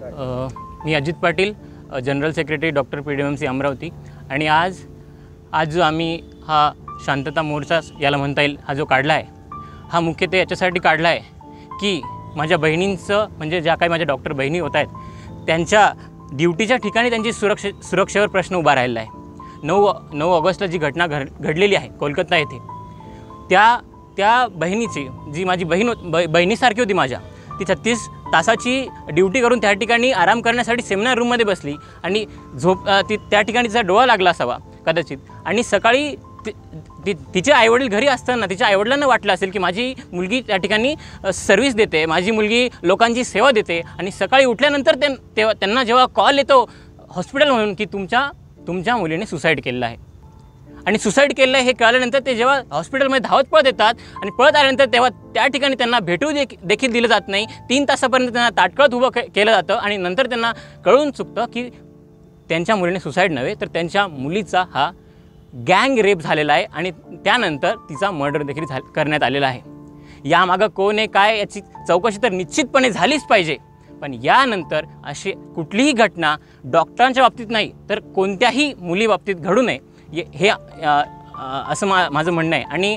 मी Ajit Patil, general secretary doctor PDMC Amravati. आणि आज जो आम्ही हा शांतता मोर्चा याला म्हणता येईल हा जो काढला आहे, हा मुख्यतः याच्यासाठी काढला आहे की माझ्या बहिणींचं म्हणजे ज्या काही माझ्या डॉक्टर बहिणी होत आहेत त्यांच्या ड्युटीच्या ठिकाणी त्यांची सुरक्षेवर प्रश्न उभा राहिलेला आहे। 9 ऑगस्टला जी घटना घडलेली आहे कोलकाता येथे, त्या बहिणीची जी माझी बहिणीसारखी होती माझ्या, ती 36 तासाची ड्युटी करून त्या ठिकाणी आराम करण्यासाठी सेमिनार रूममध्ये बसली आणि त्या ठिकाणी तिचा डोळा लागला असावा कदाचित। आणि सकाळी तिचे आईवडील घरी असताना तिच्या आईवडिलांना वाटलं असेल की माझी मुलगी त्या ठिकाणी सर्व्हिस देते, माझी मुलगी लोकांची सेवा देते, आणि सकाळी उठल्यानंतर त्यांना जेव्हा कॉल येतो हॉस्पिटल म्हणून की तुमच्या मुलीने सुसाईड केलेलं आहे आणि सुसाईड केलेलं आहे हे कळल्यानंतर ते जेव्हा हॉस्पिटलमध्ये धावत पळत येतात आणि पळत आल्यानंतर तेव्हा त्या ठिकाणी त्यांना भेटू देखील दिलं जात नाही। 3 तासापर्यंत त्यांना ताटकळत उभं केलं जातं आणि नंतर त्यांना कळून चुकतं की त्यांच्या मुलीने सुसाईड नव्हे तर त्यांच्या मुलीचा हा गँग रेप झालेला आहे आणि त्यानंतर तिचा मर्डर देखील करण्यात आलेला आहे। यामागं कोण आहे काय याची चौकशी तर निश्चितपणे झालीच पाहिजे, पण यानंतर अशी कुठलीही घटना डॉक्टरांच्या बाबतीत नाही तर कोणत्याही मुलीबाबतीत घडू नये हे असं माझं म्हणणं आहे। आणि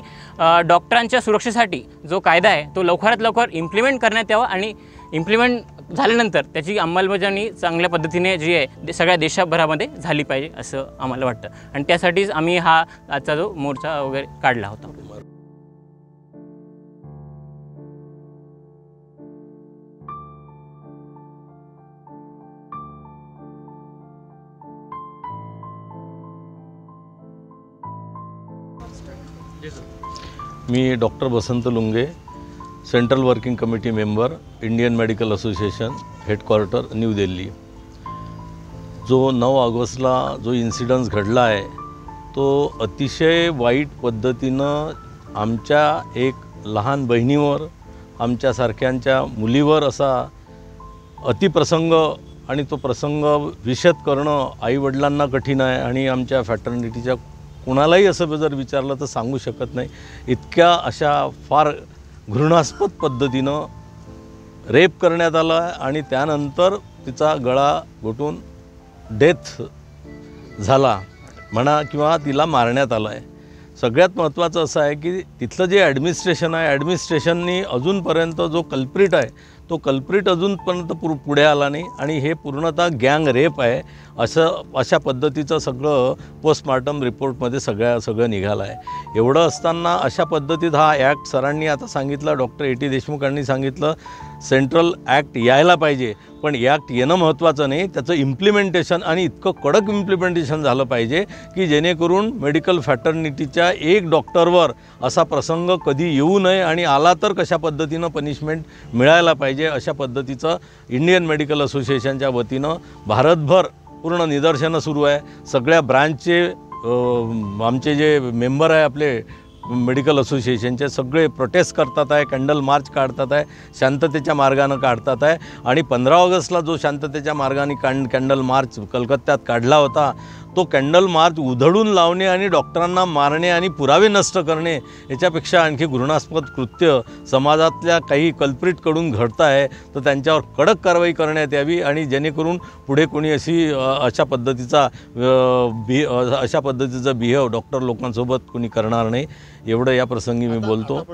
डॉक्टरांच्या सुरक्षेसाठी जो कायदा आहे तो लवकरात लवकर इम्प्लिमेंट करण्यात यावा आणि इम्प्लिमेंट झाल्यानंतर त्याची अंमलबजावणी चांगल्या पद्धतीने जी आहे सगळ्या देशभरामध्ये झाली पाहिजे असं आम्हाला वाटतं। आणि त्यासाठीच आम्ही हा आजचा जो मोर्चा वगैरे काढला होता। मी doctor Basant Lunge, central working committee member, Indian medical association, headquarter new Delhi. जो 9 ऑगस्टला जो इन्सिडन्स घडला आहे तो अतिशय वाईट पद्धतीनं आमच्या एक लहान बहिणीवर, आमच्यासारख्यांच्या मुलीवर असा अतिप्रसंग, आणि तो प्रसंग विशद करणं आईवडिलांना कठीण आहे आणि आमच्या फॅटर्निटीच्या कुणालाही असं जर विचारलं तर सांगू शकत नाही। इतक्या अशा फार घृणास्पद पद्धतीनं रेप करण्यात आला आणि त्यानंतर तिचा गळा घोटून डेथ झाला म्हणा किंवा तिला मारण्यात आलं आहे। सगळ्यात महत्त्वाचं असं आहे की तिथलं जे ॲडमिनिस्ट्रेशन आहे, ॲडमिनिस्ट्रेशननी अजूनपर्यंत जो कल्प्रिट आहे तो कल्प्रिट अजूनपर्यंत पुढे आला नाही आणि हे पूर्णतः गँग रेप आहे अशा पद्धतीचं सगळं पोस्टमॉर्टम रिपोर्टमध्ये सगळं निघालं आहे। एवढं असताना अशा पद्धतीत हा ॲक्ट सरांनी आता सांगितलं, डॉक्टर A.T. देशमुखांनी सांगितलं सेंट्रल ॲक्ट यायला पाहिजे, पण ॲक्ट येणं महत्त्वाचं नाही, त्याचं इम्प्लिमेंटेशन आणि इतकं कडक इम्प्लिमेंटेशन झालं पाहिजे की जेणेकरून मेडिकल फॅटर्निटीच्या एक डॉक्टरवर असा प्रसंग कधी येऊ नये आणि आला तर कशा पद्धतीनं पनिशमेंट मिळायला पाहिजे अशा पद्धतीचं इंडियन मेडिकल असोसिएशनच्या वतीनं भारतभर पूर्ण निदर्शनं सुरू आहे। सगळ्या ब्रांचचे आमचे जे मेंबर आहे आपले मेडिकल असोसिएशनचे सगळे प्रोटेस्ट करतात आहे, कॅन्डल मार्च काढतात आहे, शांततेच्या मार्गानं काढतात आहे। आणि 15 ऑगस्टला जो शांततेच्या मार्गाने कॅन्डल मार्च कलकत्त्यात काढला होता तो कॅन्डल मार्च उधळून लावणे आणि डॉक्टरांना मारणे आणि पुरावे नष्ट करणे याच्यापेक्षा आणखी घृणास्पद कृत्य समाजातल्या काही कल्प्रिटकडून घडत आहे, तर त्यांच्यावर कडक कारवाई करण्यात यावी आणि जेणेकरून पुढे कोणी अशा पद्धतीचा बिहेव डॉक्टर लोकांसोबत कोणी करणार नाही, एवढं या प्रसंगी मी बोलतो।